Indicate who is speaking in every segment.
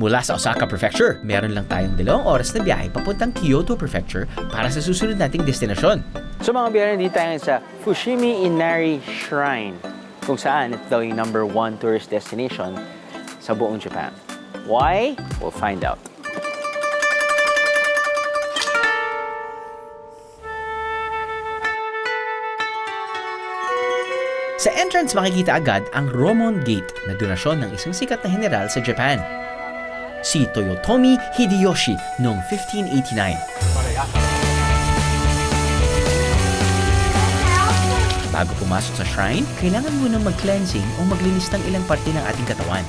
Speaker 1: Mula sa Osaka Prefecture, meron lang tayong 2 oras na biyahe papuntang Kyoto Prefecture para sa susunod nating destinasyon.
Speaker 2: So mga biyahero, dito tayo sa Fushimi Inari Shrine, kung saan ito daw yung #1 tourist destination sa buong Japan. Why? We'll find out.
Speaker 1: Sa entrance makikita agad ang Romon Gate na donasyon ng isang sikat na general sa Japan, si Toyotomi Hideyoshi noong 1589. Bago pumasok sa shrine, kailangan munang mag-cleansing o maglinis ng ilang parte ng ating katawan.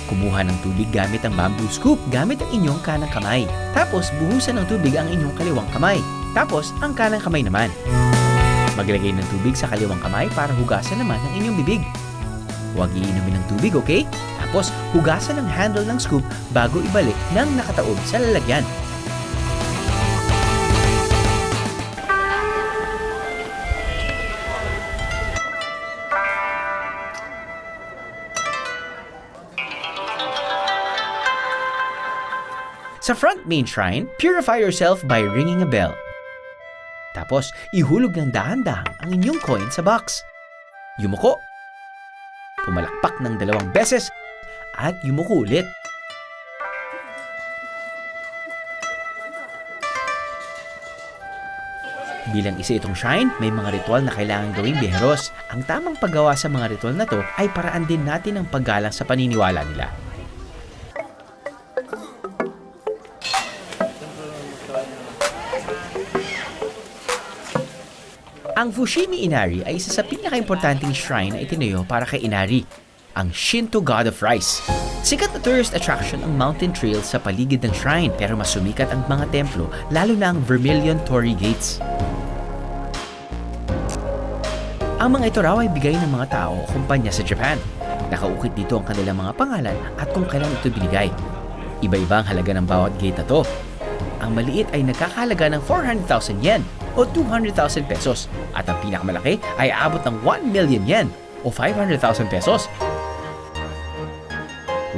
Speaker 1: Kumuha ng tubig gamit ang bamboo scoop gamit ang inyong kanang kamay. Tapos buhusan ng tubig ang inyong kaliwang kamay. Tapos ang kanang kamay naman. Maglagay ng tubig sa kaliwang kamay para hugasan naman ang inyong bibig. Huwag iinumin ng tubig, okay? Tapos hugasan ang handle ng scoop bago ibalik ng nakataob sa lalagyan. Sa front main shrine, purify yourself by ringing a bell. Tapos, ihulog ng dahan-dahan ang inyong coin sa box. Yumuko. Pumalakpak ng 2 beses at yumuko ulit. Bilang isa itong shrine, may mga ritual na kailangan gawing biyeros. Ang tamang paggawa sa mga ritual na to ay paraan din natin ng paggalang sa paniniwala nila. Ang Fushimi Inari ay isa sa pinaka-importanting shrine na itinayo para kay Inari, ang Shinto God of Rice. Sikat na tourist attraction ang mountain trail sa paligid ng shrine, pero mas sumikat ang mga templo, lalo na ang Vermilion Torii Gates. Ang mga ito raw ay bigay ng mga tao o kumpanya sa Japan. Nakaukit dito ang kanilang mga pangalan at kung kailan ito binigay. Iba-iba ang halaga ng bawat gate na to. Ang maliit ay nagkakahalaga ng 400,000 yen o 200,000 pesos at ang pinakamalaki ay aabot ng 1 million yen o 500,000 pesos.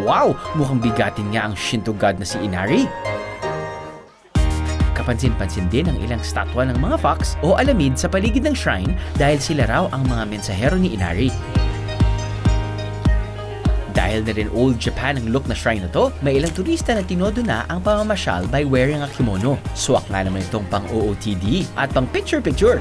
Speaker 1: Wow! Mukhang bigatin nga ang Shinto god na si Inari. Kapansin-pansin din ang ilang statwa ng mga fox o alamid sa paligid ng shrine dahil sila raw ang mga mensahero ni Inari. Dahil na rin old Japan ang look na shrine na to, may ilang turista na tinodo na ang pamamasyal by wearing a kimono. Swak nga naman itong pang OOTD at pang picture-picture.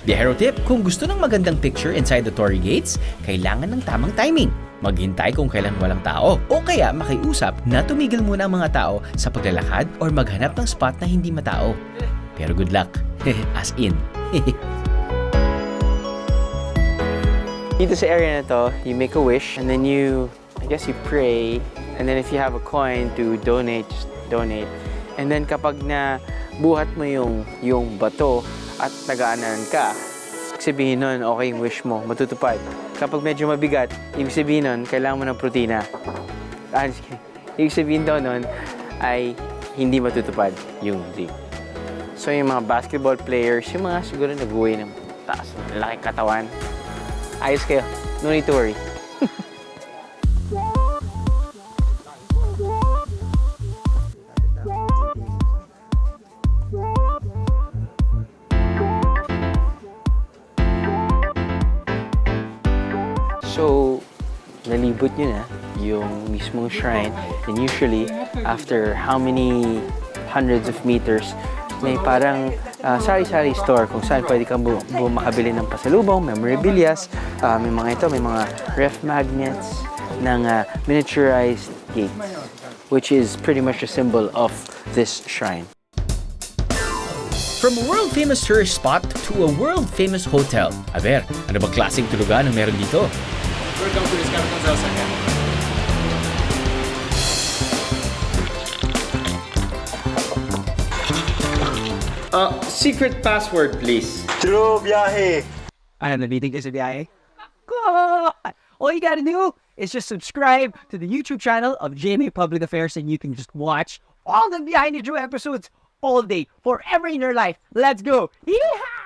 Speaker 1: Biyahero tip, kung gusto ng magandang picture inside the Torii Gates, kailangan ng tamang timing. Maghintay kung kailan walang tao o kaya makiusap na tumigil muna ang mga tao sa paglalakad or maghanap ng spot na hindi matao. Pero good luck. As in.
Speaker 2: Dito sa area na to, you make a wish and then you pray, and then if you have a coin to donate, just donate. And then kapag na buhat mo yung bato at nagaanan ka, sabihin nun, okay yung wish mo, matutupad. Kapag medyo mabigat, ibig sabihin nun, kailangan mo ng protina. Ibig sabihin daw nun, ay hindi matutupad yung dream. So yung mga basketball players, yung mga siguro nag-uwi ng taas, laking katawan, ayos kayo, no need to worry. So, nalibot nyo na yung mismong shrine, and usually, after how many hundreds of meters, may parang sari-sari store kung saan pwede kang makabili ng pasalubong, memorabilias, may mga ref magnets ng miniaturized gates, which is pretty much a symbol of this shrine.
Speaker 1: From a world-famous tourist spot to a world-famous hotel. Aber, ano bang klaseng tulugan ang meron dito?
Speaker 3: Welcome to this Captain Osaka. Secret password, please.
Speaker 4: True biyahe.
Speaker 5: Ano, nabiting ka sa biyahe? God! All you gotta do is just subscribe to the YouTube channel of GMA Public Affairs and you can just watch all the behind the Drew episodes all day, forever in your life. Let's go! Yeehaw!